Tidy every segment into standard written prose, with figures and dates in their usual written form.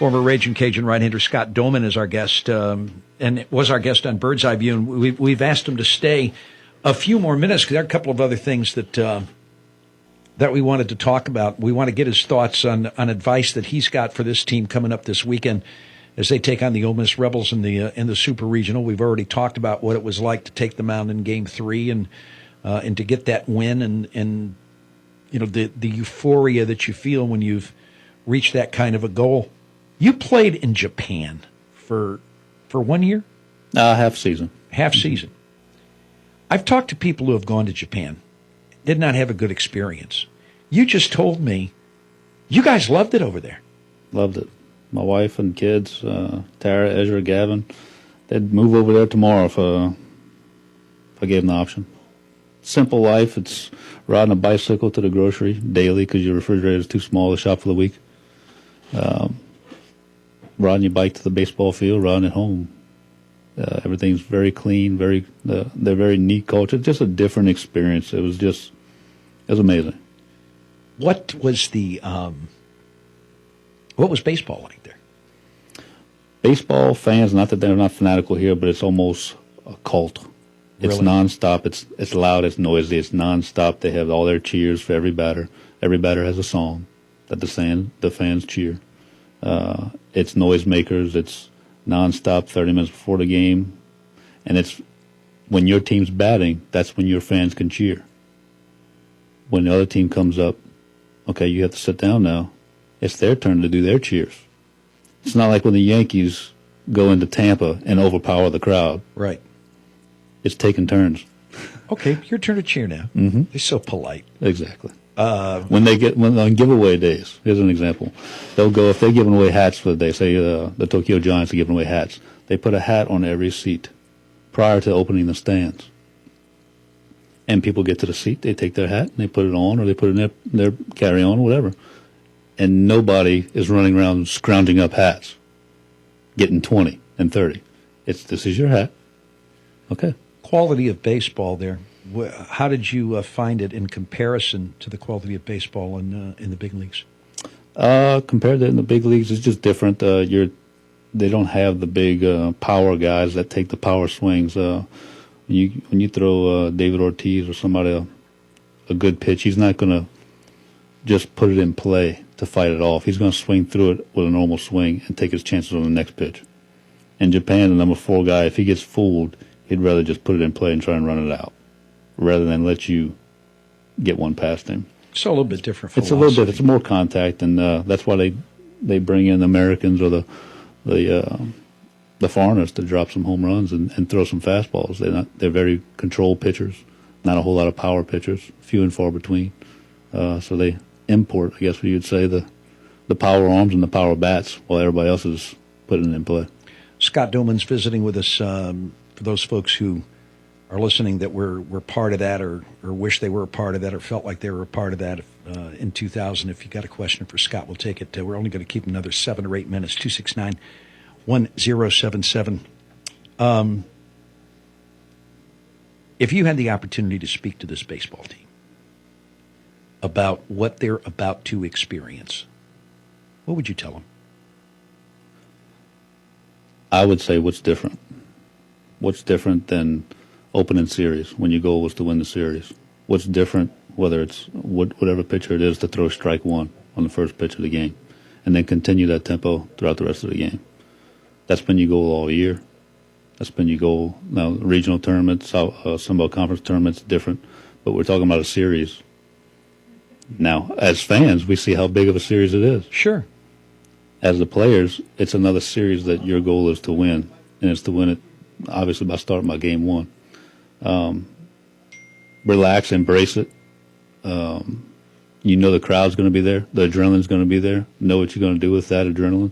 Former Raging Cajun right-hander Scott Dohmann is our guest, and was our guest on Bird's Eye View. And we've asked him to stay a few more minutes because there are a couple of other things that we wanted to talk about. We want to get his thoughts on advice that he's got for this team coming up this weekend as they take on the Ole Miss Rebels in the Super Regional. We've already talked about what it was like to take them out in Game 3 and to get that win and you know the euphoria that you feel when you've reached that kind of a goal. You played in Japan for 1 year? Half season. Half season. I've talked to people who have gone to Japan, did not have a good experience. You just told me you guys loved it over there. Loved it. My wife and kids, Tara, Ezra, Gavin, they'd move over there tomorrow if I gave them the option. Simple life. It's riding a bicycle to the grocery daily because your refrigerator is too small to shop for the week. Riding your bike to the baseball field, riding at home. Everything's very clean, they're very neat culture. Just a different experience. It was amazing. What was what was baseball like there? Baseball fans, not that they're not fanatical here, but it's almost a cult. It's Really? nonstop. It's loud. It's noisy. It's nonstop. They have all their cheers for every batter. Every batter has a song that the fans cheer. It's noisemakers. It's nonstop 30 minutes before the game. And it's when your team's batting, that's when your fans can cheer. When the other team comes up, okay, you have to sit down now. It's their turn to do their cheers. It's not like when the Yankees go into Tampa and overpower the crowd. Right. It's taking turns. Okay, your turn to cheer now. Mm-hmm. They're so polite. Exactly. When on giveaway days, here's an example. They'll go, if they're giving away hats for the day, say the Tokyo Giants are giving away hats, they put a hat on every seat prior to opening the stands. And people get to the seat, they take their hat, and they put it on, or they put it in their carry-on, or whatever. And nobody is running around scrounging up hats, getting 20 and 30. This is your hat. Okay. Quality of baseball there. How did you find it in comparison to the quality of baseball in the big leagues? Compared to in the big leagues, it's just different. They don't have the big power guys that take the power swings. When you throw David Ortiz or somebody a good pitch, he's not going to just put it in play to fight it off. He's going to swing through it with a normal swing and take his chances on the next pitch. In Japan, the number 4 guy, if he gets fooled, he'd rather just put it in play and try and run it out, rather than let you get one past him. It's a little bit different philosophy. It's a little bit. It's more contact, and that's why they bring in the Americans or the foreigners to drop some home runs and throw some fastballs. They're very controlled pitchers, not a whole lot of power pitchers, few and far between. So they import, I guess what you'd say, the power arms and the power bats, while everybody else is putting it in play. Scott Dohmann's visiting with us. For those folks who are listening that were part of that or wish they were a part of that or felt like they were a part of that in 2000, if you got a question for Scott, we'll take it. We're only going to keep another 7 or 8 minutes. 269-1077. If you had the opportunity to speak to this baseball team about what they're about to experience, what would you tell them? I would say what's different. What's different than opening series when your goal was to win the series? What's different, whether it's whatever pitcher it is, to throw strike one on the first pitch of the game and then continue that tempo throughout the rest of the game? That's been your goal all year. That's been your goal. Now, regional tournaments, Sunbelt Conference tournaments, different, but we're talking about a series. Now, as fans, we see how big of a series it is. Sure. As the players, it's another series that your goal is to win, and it's to win it, obviously, by starting by game 1. Relax, embrace it. You know the crowd's going to be there. The adrenaline's going to be there. Know what you're going to do with that adrenaline.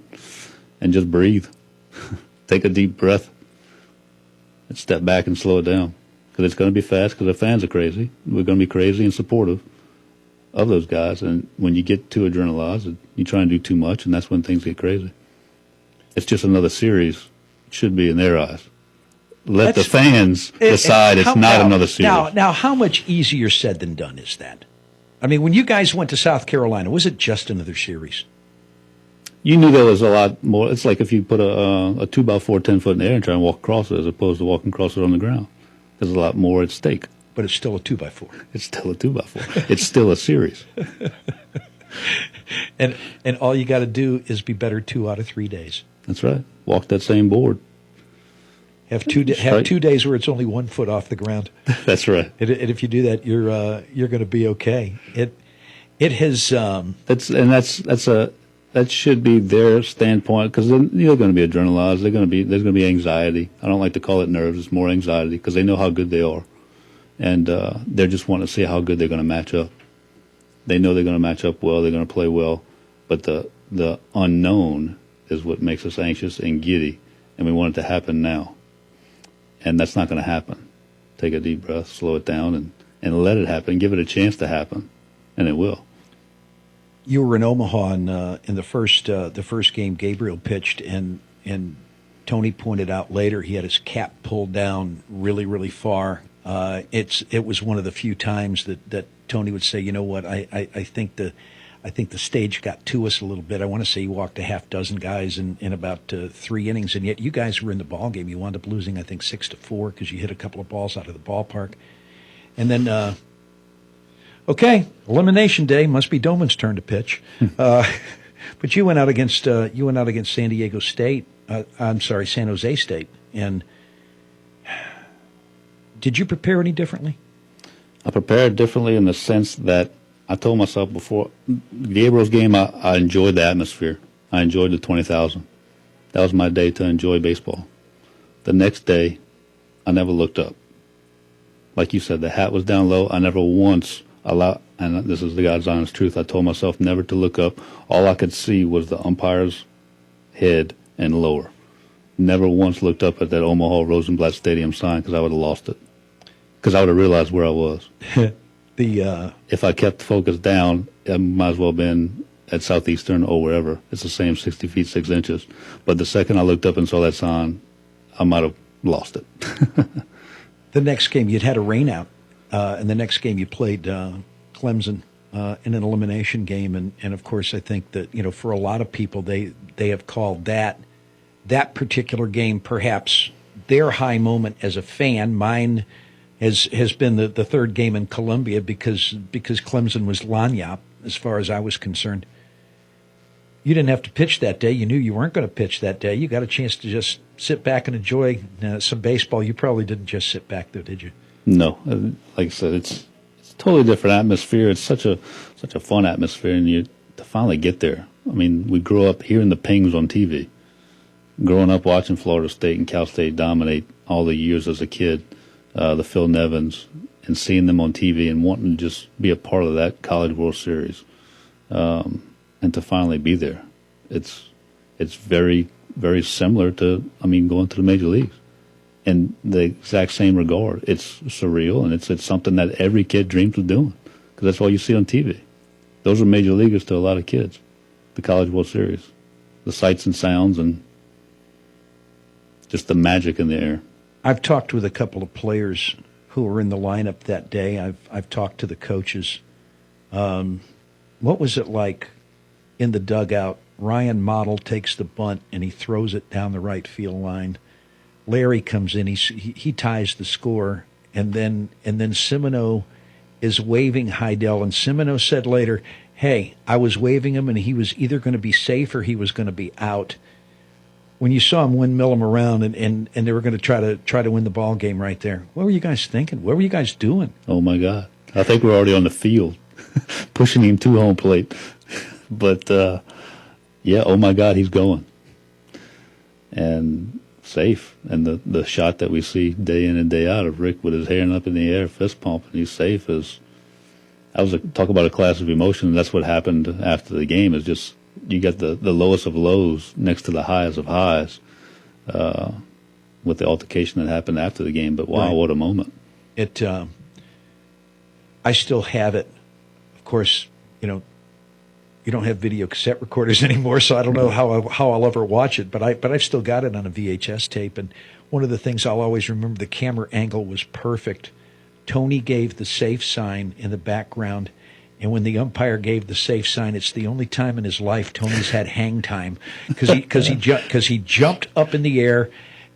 And just breathe. Take a deep breath. And step back and slow it down. Because it's going to be fast because the fans are crazy. We're going to be crazy and supportive of those guys. And when you get too adrenalized, you try and do too much, and that's when things get crazy. It's just another series. It should be in their eyes. Let the fans decide it's not another series. Now, how much easier said than done is that? I mean, when you guys went to South Carolina, was it just another series? You knew there was a lot more. It's like if you put a 2x4 10 foot in the air and try and walk across it, as opposed to walking across it on the ground. There's a lot more at stake. But it's still a 2x4. It's still a 2x4. It's still a series. And all you got to do is be better 2 out of 3 days. That's right. Walk that same board. Have 2 days where it's only 1 foot off the ground. That's right. And if you do that, you're going to be okay. It has. That should be their standpoint, because you're going to be adrenalized. There's going to be anxiety. I don't like to call it nerves. It's more anxiety, because they know how good they are, and they're just wanting to see how good they're going to match up. They know they're going to match up well. They're going to play well, but the unknown is what makes us anxious and giddy, and we want it to happen now. And that's not going to happen. Take a deep breath, slow it down, and let it happen. Give it a chance to happen, and it will. You were in Omaha in the first game. Gabriel pitched, and Tony pointed out later he had his cap pulled down really, really far. It was one of the few times that Tony would say, you know what, I think the stage got to us a little bit. I want to say he walked a half dozen guys in about 3 innings, and yet you guys were in the ball game. You wound up losing, I think, 6-4 because you hit a couple of balls out of the ballpark, and then. Okay, elimination day. Must be Dohmann's turn to pitch. But you went out against San Diego State. San Jose State. And did you prepare any differently? I prepared differently in the sense that I told myself before Gabriel's game, I enjoyed the atmosphere. I enjoyed the 20,000. That was my day to enjoy baseball. The next day, I never looked up. Like you said, the hat was down low. I never once and this is the God's honest truth, I told myself never to look up. All I could see was the umpire's head and lower. Never once looked up at that Omaha Rosenblatt Stadium sign, because I would have lost it. Because I would have realized where I was. If I kept the focus down, I might as well have been at Southeastern or wherever. It's the same 60 feet 6 inches. But the second I looked up and saw that sign, I might have lost it. The next game, you'd had a rain out. And the next game you played Clemson in an elimination game, and of course I think that for a lot of people they have called that particular game perhaps their high moment as a fan. Mine has been the third game in Columbia because Clemson was lagniappe as far as I was concerned. You didn't have to pitch that day. You knew you weren't going to pitch that day. You got a chance to just sit back and enjoy some baseball. You probably didn't just sit back though, did you? No, like I said, it's a totally different atmosphere. It's such a fun atmosphere, and to finally get there. I mean, we grew up hearing the pings on TV, growing up watching Florida State and Cal State dominate all the years as a kid, the Phil Nevins, and seeing them on TV and wanting to just be a part of that College World Series, and to finally be there. It's very, very similar to going to the major leagues. In the exact same regard. It's surreal, and it's something that every kid dreams of doing, because that's all you see on TV. Those are major leaguers to a lot of kids, the College World Series, the sights and sounds, and just the magic in the air. I've talked with a couple of players who were in the lineup that day. I've talked to the coaches. What was it like in the dugout? Ryan Model takes the bunt, and he throws it down the right field line. Larry comes in, he ties the score, and then Cimino is waving Heidel, and Cimino said later, hey, I was waving him, and he was either going to be safe or he was going to be out. When you saw him windmill him around and they were going to try to win the ball game right there, what were you guys thinking? What were you guys doing? Oh, my God. I think we're already on the field, pushing him to home plate. But, yeah, oh, my God, he's going. And safe, and the shot that we see day in and day out of Rick with his hand up in the air, fist pump, and he's safe talk about a class of emotion. And that's what happened after the game. Is just you got the lowest of lows next to the highest of highs, with the altercation that happened after the game. But wow, right. What a moment! I still have it. Of course, you don't have video cassette recorders anymore, so I don't know how I'll ever watch it. But I've still got it on a VHS tape. And one of the things I'll always remember, the camera angle was perfect. Tony gave the safe sign in the background, And when the umpire gave the safe sign, it's the only time in his life Tony's had hang time because he jumped up in the air,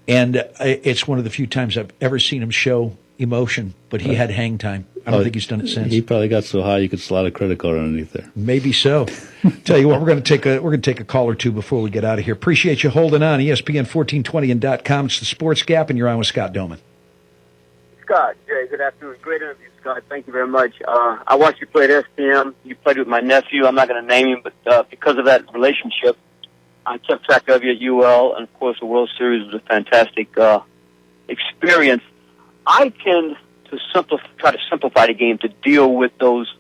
and it's one of the few times I've ever seen him show emotion. But he had hang time. I don't think he's done it since. He probably got so high you could slide a credit card underneath there. Maybe so. Tell you what, we're going to take a call or two before we get out of here. Appreciate you holding on. ESPN 1420 and .com. It's the Sports Gap, and you're on with Scott Dohmann. Scott, Jay, good afternoon. Great interview, Scott. Thank you very much. I watched you play at SPM. You played with my nephew. I'm not going to name him, but because of that relationship, I kept track of you at UL, and of course the World Series was a fantastic experience. I tend to try to simplify the game to deal with those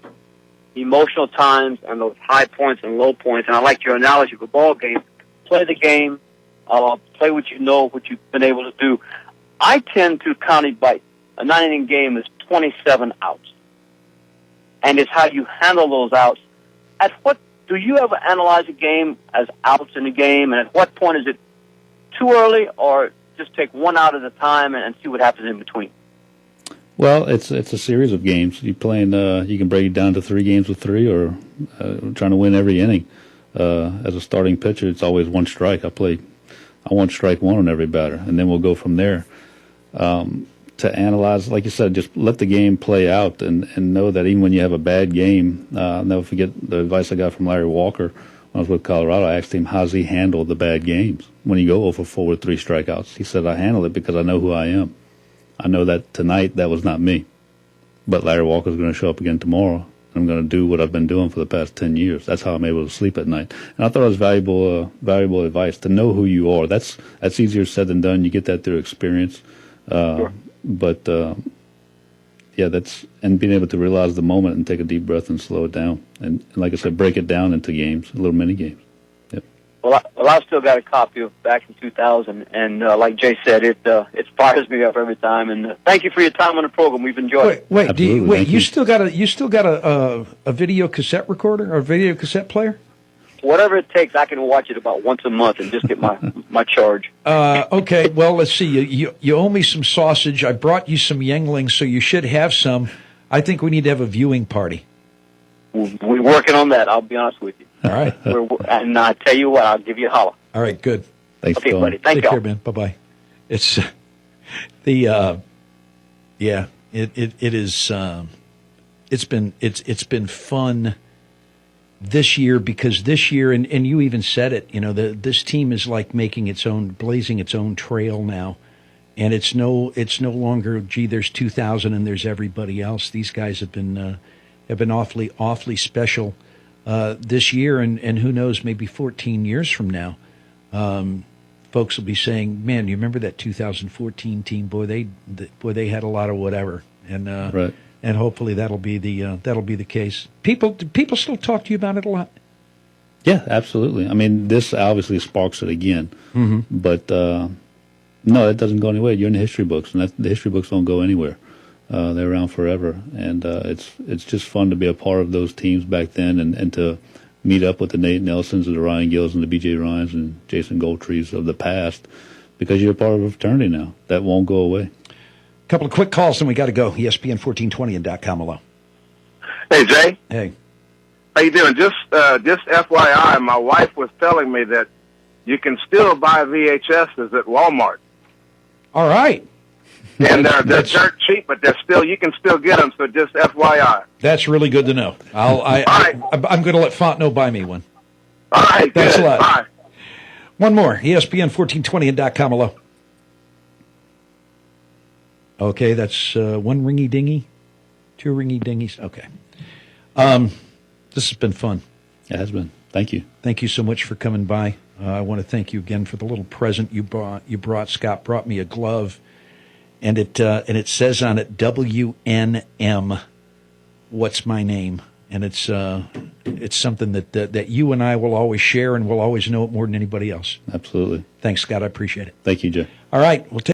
emotional times and those high points and low points. And I like your analogy of a ball game. Play the game, play what you know, what you've been able to do. I tend to count it by a 9-inning game is 27 outs, and it's how you handle those outs. Do you ever analyze a game as outs in the game, and at what point is it too early, or just take one out at a time and see what happens in between? Well, it's a series of games. You can break it down to 3 games with 3, or trying to win every inning. As a starting pitcher, it's always one strike. I want strike one on every batter, and then we'll go from there. To analyze, like you said, just let the game play out and know that even when you have a bad game, I'll never forget the advice I got from Larry Walker when I was with Colorado. I asked him, how's he handle the bad games when you go 0 for 4 with 3 strikeouts? He said, I handle it because I know who I am. I know that tonight that was not me. But Larry Walker's going to show up again tomorrow. I'm going to do what I've been doing for the past 10 years. That's how I'm able to sleep at night. And I thought it was valuable advice to know who you are. That's easier said than done. You get that through experience. Sure. But and being able to realize the moment and take a deep breath and slow it down. And like I said, break it down into games, little mini games. Yep. Well, I've still got a copy of back in 2000, and like Jay said, it fires me up every time. And thank you for your time on the program. We've enjoyed it. Wait, you still got a video cassette recorder or a video cassette player? Whatever it takes, I can watch it about once a month and just get my charge. Okay, well, let's see. You owe me some sausage. I brought you some Yuenglings, so you should have some. I think we need to have a viewing party. We're working on that, I'll be honest with you. All right. And I tell you what, I'll give you a holler. All right, good. Thanks, okay, buddy. Thank you. Take care, man. Bye-bye. It's it is it's been fun this year, because this year, and you even said it, this team is like blazing its own trail now. And it's no longer, gee, there's 2,000 and there's everybody else. These guys have been awfully special this year, and who knows, maybe 14 years from now, folks will be saying, man, you remember that 2014 team? Boy, they had a lot of whatever. And right. And hopefully that'll be the case. Do people still talk to you about it a lot? Yeah, absolutely. I mean, this obviously sparks it again. Mm-hmm. But no, it doesn't go anywhere. You're in the history books, and the history books don't go anywhere. They're around forever, and it's just fun to be a part of those teams back then, and to meet up with the Nate Nelsons and the Ryan Gills and the B.J. Ryans and Jason Goldtrees of the past, because you're a part of a fraternity now. That won't go away. A couple of quick calls, and we got to go. ESPN 1420 and .com alone. Hey, Jay. Hey. How you doing? Just FYI, my wife was telling me that you can still buy VHSs at Walmart. All right. And they're dirt cheap, but you can still get them. So just FYI. That's really good to know. I'm going to let Fontenot buy me one. All right. Thanks good. a lot. Bye. One more. ESPN 1420 and .com alone. Okay, that's one ringy dingy, 2 ringy dingies. Okay. This has been fun. It has been. Thank you. Thank you so much for coming by. I want to thank you again for the little present you brought. Scott brought me a glove, and it says on it WNM. What's my name? And it's something that you and I will always share, and we'll always know it more than anybody else. Absolutely. Thanks, Scott. I appreciate it. Thank you, Jay. All right, we'll take.